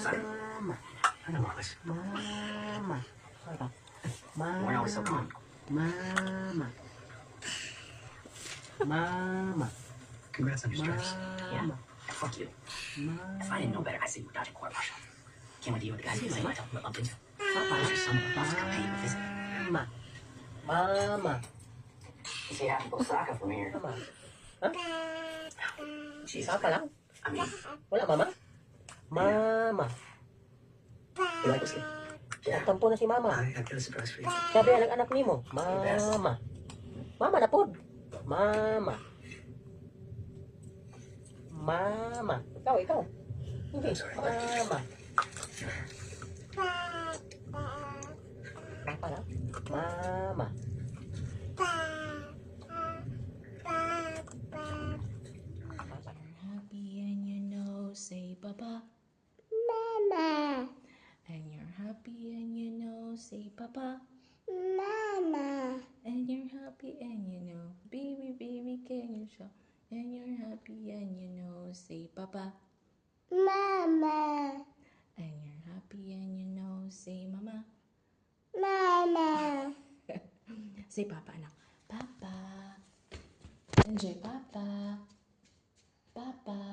Mama. Ano mo, Alice? Mama. Why always so calm? Mama. Mama. Congrats on your stripes. Yeah. Fuck you. If I didn't know better, I'd say we're dodging court martial. Can't wait to hear what the guys say. I tell them what bumped into. There's just someone who wants to come pay you a visit. Mama. You say you have to go soccer from here. Mama. Ha? Jesus. Ikaw pa lang? I mean, Wala, mama? Mama. you like whiskey? Yeah. Tampo na si mama. I've got a surprise for you. Sabi anak-anak ni mo. Mama. Mama na pod. Mama. Mama. Ikaw. Hindi. I'm sorry. Mama. Papa lang? Mama. Happy and you know, say Papa. Mama. And you're happy and you know, say Papa. Mama. And you're happy and you know, baby, can you show? And you're happy and you know, say Papa. Mama. And you're happy and you know, say Mama. Mama. Say Papa, anak. Papa. Enjoy Papa. Papa.